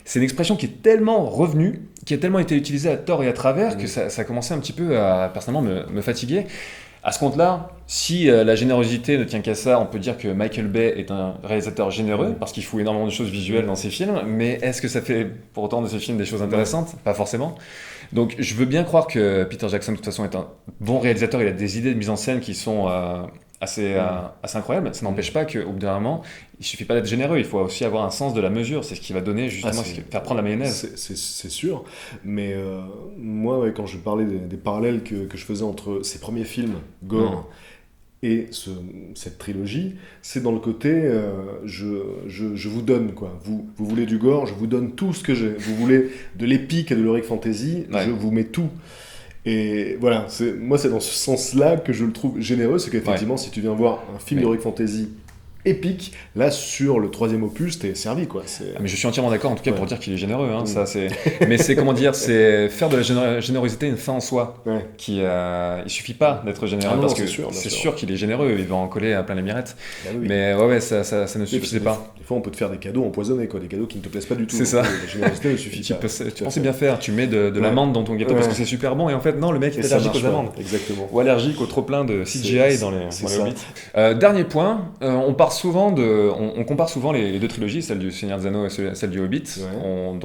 Speaker 1: C'est une expression qui est tellement revenue, qui a tellement été utilisée à tort et à travers que ça a commencé un petit peu à personnellement me fatiguer. À ce compte-là, si la générosité ne tient qu'à ça, on peut dire que Michael Bay est un réalisateur généreux parce qu'il fout énormément de choses visuelles dans ses films, mais est-ce que ça fait pour autant de ses films des choses intéressantes ? Pas forcément. Donc je veux bien croire que Peter Jackson de toute façon est un bon réalisateur, il a des idées de mise en scène qui sont assez incroyables. Ça n'empêche pas qu'au bout d'un moment, il suffit pas d'être généreux, il faut aussi avoir un sens de la mesure, c'est ce qui va donner justement, faire prendre la mayonnaise.
Speaker 2: C'est sûr, mais moi quand je parlais des parallèles que je faisais entre ses premiers films, Gore, et cette trilogie, c'est dans le côté je vous donne quoi. Vous voulez du gore, je vous donne tout ce que j'ai. Vous voulez de l'épique et de l'heroic fantasy, je vous mets tout. Et voilà, moi c'est dans ce sens-là que je le trouve généreux, c'est qu'effectivement si tu viens voir un film d'heroic fantasy épique, là sur le 3e opus t'es servi quoi.
Speaker 1: Mais je suis entièrement d'accord en tout cas pour dire qu'il est généreux, ça c'est. Mais c'est comment dire, c'est faire de la générosité une fin en soi. Il suffit pas d'être généreux parce que c'est sûr qu'il est généreux, il va en coller à plein les mirettes. Mais ça ne suffisait pas.
Speaker 2: Des fois on peut te faire des cadeaux empoisonnés quoi, des cadeaux qui ne te plaisent pas du tout.
Speaker 1: C'est ça.
Speaker 2: La générosité ne suffit pas.
Speaker 1: Tu pensais bien faire, tu mets de l'amande dans ton gâteau parce que c'est super bon et en fait non, le mec est allergique aux amandes.
Speaker 2: Exactement.
Speaker 1: Ou allergique au trop plein de CGI dans les Hobbits. Dernier point, on compare souvent les 2 trilogies, celle du Seigneur des Anneaux et celle du Hobbit. On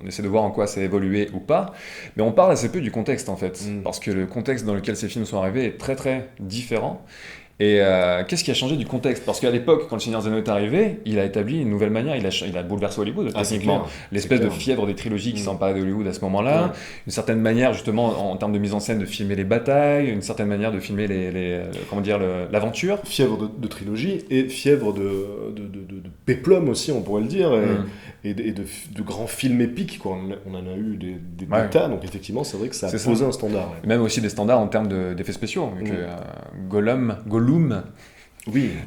Speaker 1: essaie de voir en quoi ça a évolué ou pas, mais on parle assez peu du contexte en fait, parce que le contexte dans lequel ces films sont arrivés est très très différent. Et qu'est-ce qui a changé du contexte ? Parce qu'à l'époque, quand le Seigneur des Anneaux est arrivé, il a établi une nouvelle manière, il a bouleversé Hollywood, techniquement. L'espèce de fièvre des trilogies qui s'emparait de Hollywood à ce moment-là, une certaine manière, justement, en termes de mise en scène, de filmer les batailles, une certaine manière de filmer l'aventure.
Speaker 2: Fièvre de trilogie et fièvre de péplum aussi, on pourrait le dire, et de grands films épiques, quoi. On en a eu des tas, donc effectivement, c'est vrai que ça a posé un standard.
Speaker 1: Même aussi des standards en termes d'effets spéciaux, vu que Gollum,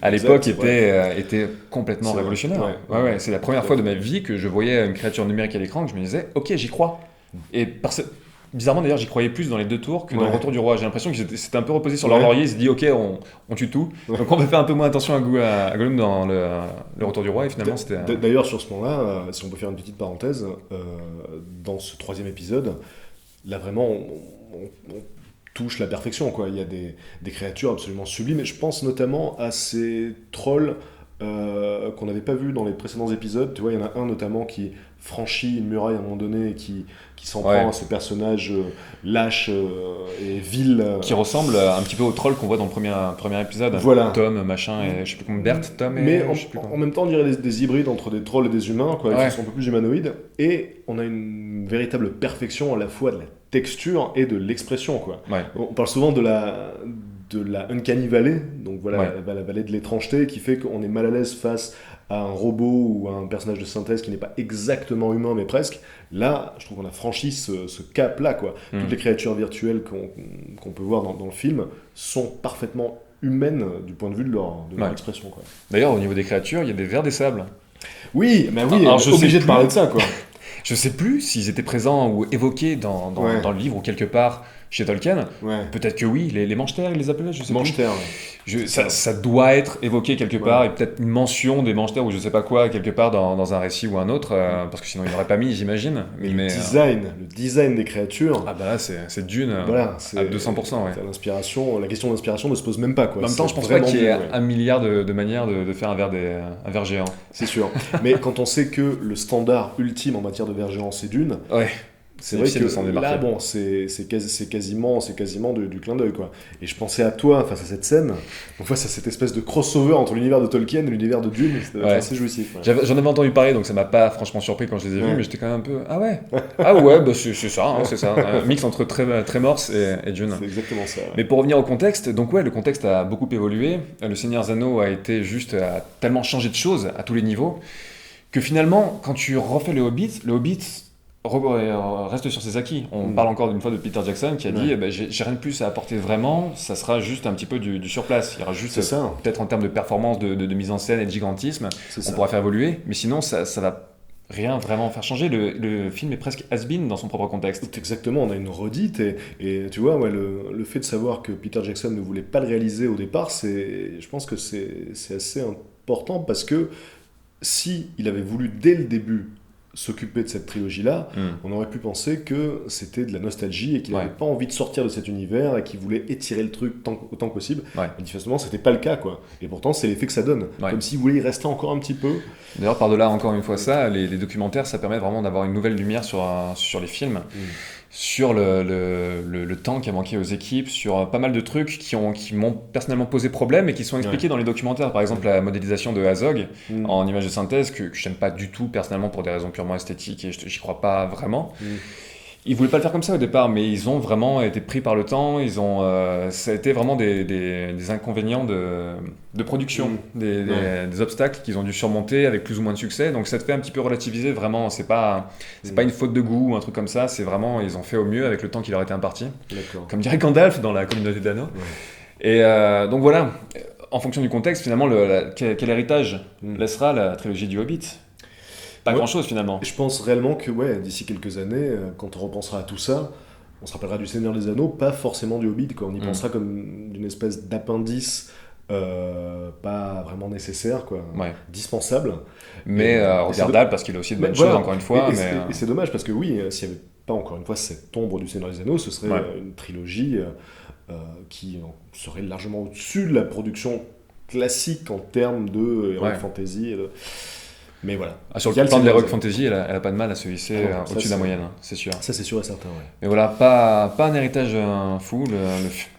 Speaker 1: à l'époque était complètement révolutionnaire. C'est la première fois de ma vie que je voyais une créature numérique à l'écran que je me disais ok, j'y crois. Et bizarrement d'ailleurs, j'y croyais plus dans les 2 tours que dans le Retour du Roi. J'ai l'impression qu'ils s'étaient un peu reposés sur leur laurier, ils se dit ok, on tue tout. Donc on va faire un peu moins attention à Gollum dans le Retour du Roi, et finalement c'était...
Speaker 2: D'ailleurs sur ce point-là, si on peut faire une petite parenthèse, dans ce 3e épisode, là vraiment on touche la perfection, quoi. Il y a des créatures absolument sublimes, et je pense notamment à ces trolls qu'on n'avait pas vus dans les précédents épisodes. Tu vois, il y en a un notamment qui franchit une muraille à un moment donné et qui s'en prend à ce personnage lâche et vil.
Speaker 1: Qui ressemble un petit peu au troll qu'on voit dans le premier épisode.
Speaker 2: Voilà.
Speaker 1: Tom, machin, et je sais plus comment, Berthe, Tom et...
Speaker 2: Mais en même temps, on dirait des hybrides entre des trolls et des humains, quoi, qui sont un peu plus humanoïdes. Et on a une véritable perfection à la fois de la texture et de l'expression, quoi. On parle souvent de la Uncanny Valley, donc voilà, la vallée de l'étrangeté, qui fait qu'on est mal à l'aise face à un robot ou à un personnage de synthèse qui n'est pas exactement humain, mais presque. Là, je trouve qu'on a franchi ce cap-là, quoi. Toutes les créatures virtuelles qu'on peut voir dans le film sont parfaitement humaines du point de vue de leur expression, quoi.
Speaker 1: D'ailleurs, au niveau des créatures, il y a des vers des sables.
Speaker 2: Oui, alors, je suis obligé de parler de ça, quoi.
Speaker 1: Je sais plus s'ils étaient présents ou évoqués dans le livre ou quelque part chez Tolkien. Peut-être que oui, les manche-terres, ils les appelaient, je sais pas.
Speaker 2: Manche-terres,
Speaker 1: ça doit être évoqué quelque part, et peut-être une mention des manche-terres ou je sais pas quoi, quelque part dans un récit ou un autre, parce que sinon ils n'auraient pas mis, j'imagine.
Speaker 2: Mais le design des créatures...
Speaker 1: Ah bah là, c'est Dune à
Speaker 2: 200%. La question d'inspiration ne se pose même pas, quoi.
Speaker 1: En même temps, je pense pas qu'il y ait un milliard de manières de faire un ver géant.
Speaker 2: C'est sûr. Mais quand on sait que le standard ultime en matière de ver géant, c'est Dune... C'est vrai que là, bon, c'est quasiment du clin d'œil, quoi. Et je pensais à toi face à cette scène, face à cette espèce de crossover entre l'univers de Tolkien et l'univers de Dune, c'était assez jouissif.
Speaker 1: J'en avais entendu parler, donc ça m'a pas franchement surpris quand je les ai vus, mais j'étais quand même un peu bah c'est ça, c'est ça, un mix entre Tremors et Dune.
Speaker 2: C'est exactement ça.
Speaker 1: Mais pour revenir au contexte, donc le contexte a beaucoup évolué. Le Seigneur des Anneaux a tellement changé de choses à tous les niveaux que finalement, quand tu refais le Hobbit reste sur ses acquis. On parle encore une fois de Peter Jackson qui a dit j'ai rien de plus à apporter vraiment, ça sera juste un petit peu du surplace. Il y aura juste peut-être en termes de performance, de mise en scène et de gigantisme, on pourra faire évoluer, mais sinon ça va rien vraiment faire changer. Le film est presque has-been dans son propre contexte.
Speaker 2: Exactement, on a une redite et tu vois, le fait de savoir que Peter Jackson ne voulait pas le réaliser au départ, je pense que c'est assez important parce que si il avait voulu dès le début s'occuper de cette trilogie-là, on aurait pu penser que c'était de la nostalgie et qu'il n'avait pas envie de sortir de cet univers et qu'il voulait étirer le truc autant que possible. Manifestement, c'était pas le cas, quoi. Et pourtant, c'est l'effet que ça donne. Comme s'il voulait y rester encore un petit peu.
Speaker 1: D'ailleurs, par-delà, encore une fois ça, les documentaires, ça permet vraiment d'avoir une nouvelle lumière sur les films. Sur le temps qui a manqué aux équipes, sur pas mal de trucs qui m'ont personnellement posé problème et qui sont expliqués dans les documentaires. Par exemple, la modélisation de Azog en image de synthèse, que j'aime pas du tout personnellement pour des raisons purement esthétiques et j'y crois pas vraiment. Ils voulaient pas le faire comme ça au départ, mais ils ont vraiment été pris par le temps. Ça a été vraiment des inconvénients de production, des obstacles qu'ils ont dû surmonter avec plus ou moins de succès. Donc ça te fait un petit peu relativiser. Vraiment, c'est pas une faute de goût ou un truc comme ça. C'est vraiment, ils ont fait au mieux avec le temps qui leur était imparti. Comme dirait Gandalf dans la communauté d'anneaux. Et donc voilà, en fonction du contexte, finalement, quel héritage laissera la trilogie du Hobbit ? Pas grand-chose finalement.
Speaker 2: Je pense réellement que d'ici quelques années, quand on repensera à tout ça, on se rappellera du Seigneur des Anneaux, pas forcément du Hobbit, quoi. On y pensera comme d'une espèce d'appendice pas vraiment nécessaire, quoi, dispensable.
Speaker 1: Mais regardable parce qu'il a aussi de bonnes choses, encore une fois.
Speaker 2: Et c'est dommage parce que s'il n'y avait pas encore une fois cette ombre du Seigneur des Anneaux, ce serait une trilogie qui serait largement au-dessus de la production classique en termes de heroic fantasy. Mais voilà.
Speaker 1: Sur le plan de l'heroic fantasy, elle a pas de mal à se hisser au-dessus de la moyenne, c'est sûr.
Speaker 2: Ça, c'est sûr et certain,
Speaker 1: Mais voilà, pas un héritage fou.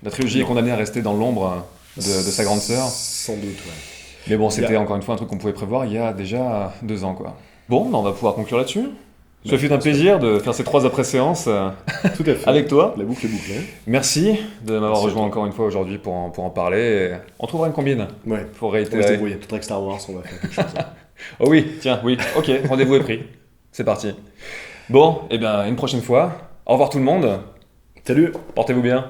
Speaker 1: La trilogie est condamnée à rester dans l'ombre de sa grande sœur.
Speaker 2: Sans doute,
Speaker 1: Mais bon, c'était encore une fois un truc qu'on pouvait prévoir il y a déjà 2 ans, quoi. Bon, on va pouvoir conclure là-dessus. Ça fait un plaisir de faire ces 3 après-séances
Speaker 2: tout à fait.
Speaker 1: avec toi.
Speaker 2: La boucle est bouclée.
Speaker 1: Merci de m'avoir rejoint encore une fois aujourd'hui pour en parler. On trouvera une combine pour réitérer.
Speaker 2: Peut-être avec Star Wars, on va faire quelque chose.
Speaker 1: Oh oui, tiens, oui. Ok, rendez-vous est pris. C'est parti. Bon, et bien, une prochaine fois. Au revoir tout le monde.
Speaker 2: Salut.
Speaker 1: Portez-vous bien.